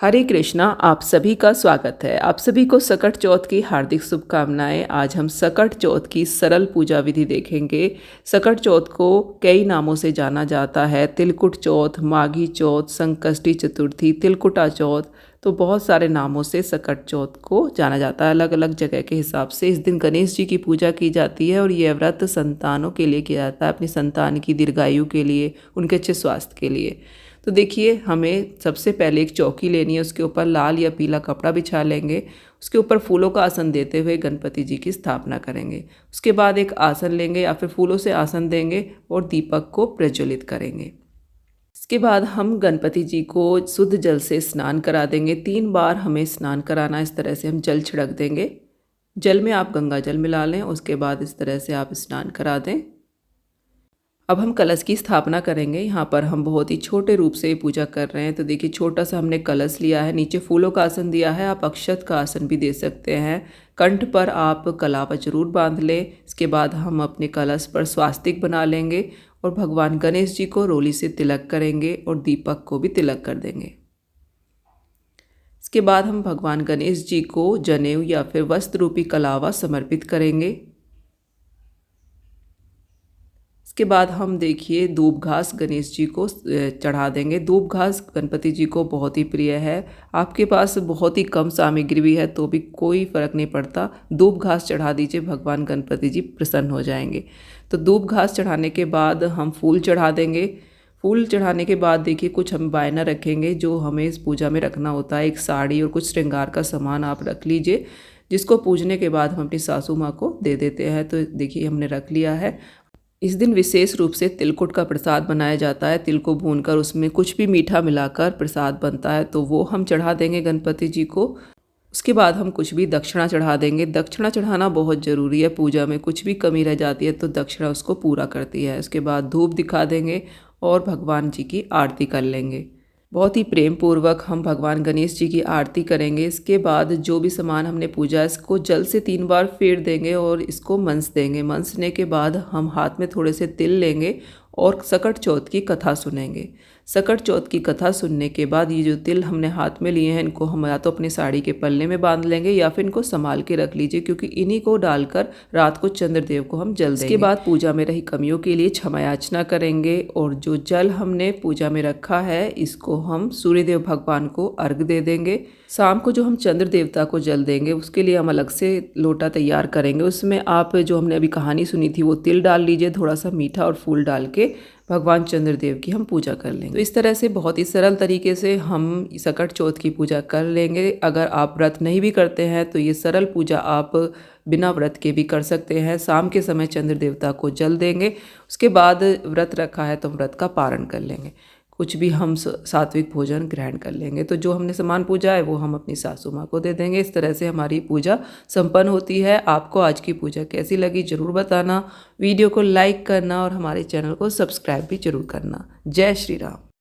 हरे कृष्णा। आप सभी का स्वागत है। आप सभी को सकट चौथ की हार्दिक शुभकामनाएं। आज हम सकट चौथ की सरल पूजा विधि देखेंगे। सकट चौथ को कई नामों से जाना जाता है। तिलकुट चौथ, माघी चौथ, संकष्टी चतुर्थी, तिलकुटा चौथ, तो बहुत सारे नामों से सकट चौथ को जाना जाता है अलग अलग जगह के हिसाब से। इस दिन गणेश जी की पूजा की जाती है और यह व्रत संतानों के लिए किया जाता है, अपनी संतान की दीर्घायु के लिए, उनके अच्छे स्वास्थ्य के लिए। तो देखिए, हमें सबसे पहले एक चौकी लेनी है, उसके ऊपर लाल या पीला कपड़ा बिछा लेंगे। उसके ऊपर फूलों का आसन देते हुए गणपति जी की स्थापना करेंगे। उसके बाद एक आसन लेंगे या फिर फूलों से आसन देंगे और दीपक को प्रज्वलित करेंगे। इसके बाद हम गणपति जी को शुद्ध जल से स्नान करा देंगे। 3 बार हमें स्नान कराना। इस तरह से हम जल छिड़क देंगे। जल में आप गंगा जल मिला लें, उसके बाद इस तरह से आप स्नान करा दें। अब हम कलश की स्थापना करेंगे। यहाँ पर हम बहुत ही छोटे रूप से पूजा कर रहे हैं। तो देखिए, छोटा सा हमने कलश लिया है, नीचे फूलों का आसन दिया है। आप अक्षत का आसन भी दे सकते हैं। कंठ पर आप कलावा जरूर बांध लें। इसके बाद हम अपने कलश पर स्वास्तिक बना लेंगे और भगवान गणेश जी को रोली से तिलक करेंगे और दीपक को भी तिलक कर देंगे। इसके बाद हम भगवान गणेश जी को जनेऊ या फिर वस्त्र रूपी कलावा समर्पित करेंगे। इसके बाद हम देखिए दूब घास गणेश जी को चढ़ा देंगे। दूब घास गणपति जी को बहुत ही प्रिय है। आपके पास बहुत ही कम सामग्री भी है तो भी कोई फ़र्क नहीं पड़ता, दूब घास चढ़ा दीजिए, भगवान गणपति जी प्रसन्न हो जाएंगे। तो दूब घास चढ़ाने के बाद हम फूल चढ़ा देंगे। फूल चढ़ाने के बाद देखिए, कुछ हम वायना रखेंगे जो हमें इस पूजा में रखना होता है। एक साड़ी और कुछ श्रृंगार का सामान आप रख लीजिए, जिसको पूजने के बाद हम अपनी सासू माँ को दे देते हैं। तो देखिए, हमने रख लिया है। इस दिन विशेष रूप से तिलकुट का प्रसाद बनाया जाता है। तिल को भूनकर उसमें कुछ भी मीठा मिलाकर प्रसाद बनता है, तो वो हम चढ़ा देंगे गणपति जी को। उसके बाद हम कुछ भी दक्षिणा चढ़ा देंगे। दक्षिणा चढ़ाना बहुत ज़रूरी है। पूजा में कुछ भी कमी रह जाती है तो दक्षिणा उसको पूरा करती है। उसके बाद धूप दिखा देंगे और भगवान जी की आरती कर लेंगे। बहुत ही प्रेम पूर्वक हम भगवान गणेश जी की आरती करेंगे। इसके बाद जो भी सामान हमने पूजा, इसको जल से 3 बार फेर देंगे और इसको मंस देंगे। मंसने के बाद हम हाथ में थोड़े से तिल लेंगे और सकट चौथ की कथा सुनेंगे। सकट चौथ की कथा सुनने के बाद ये जो तिल हमने हाथ में लिए हैं, इनको हम या तो अपनी साड़ी के पल्ले में बांध लेंगे या फिर इनको संभाल के रख लीजिए, क्योंकि इन्हीं को डालकर रात को चंद्रदेव को हम जल देंगे। इसके बाद पूजा में रही कमियों के लिए क्षमा याचना करेंगे और जो जल हमने पूजा में रखा है, इसको हम सूर्यदेव भगवान को अर्घ दे देंगे। शाम को जो हम चंद्र देवता को जल देंगे, उसके लिए हम अलग से लोटा तैयार करेंगे। उसमें आप जो हमने अभी कहानी सुनी थी वो तिल डाल लीजिए, थोड़ा सा मीठा और फूल डाल के भगवान चंद्रदेव की हम पूजा कर लेंगे। तो इस तरह से बहुत ही सरल तरीके से हम सकट चौथ की पूजा कर लेंगे। अगर आप व्रत नहीं भी करते हैं तो ये सरल पूजा आप बिना व्रत के भी कर सकते हैं। शाम के समय चंद्र देवता को जल देंगे। उसके बाद व्रत रखा है तो व्रत का पारण कर लेंगे। कुछ भी हम सात्विक भोजन ग्रहण कर लेंगे। तो जो हमने सामान पूजा है वो हम अपनी सासू माँ को दे देंगे। इस तरह से हमारी पूजा संपन्न होती है। आपको आज की पूजा कैसी लगी ज़रूर बताना। वीडियो को लाइक करना और हमारे चैनल को सब्सक्राइब भी जरूर करना। जय श्री राम।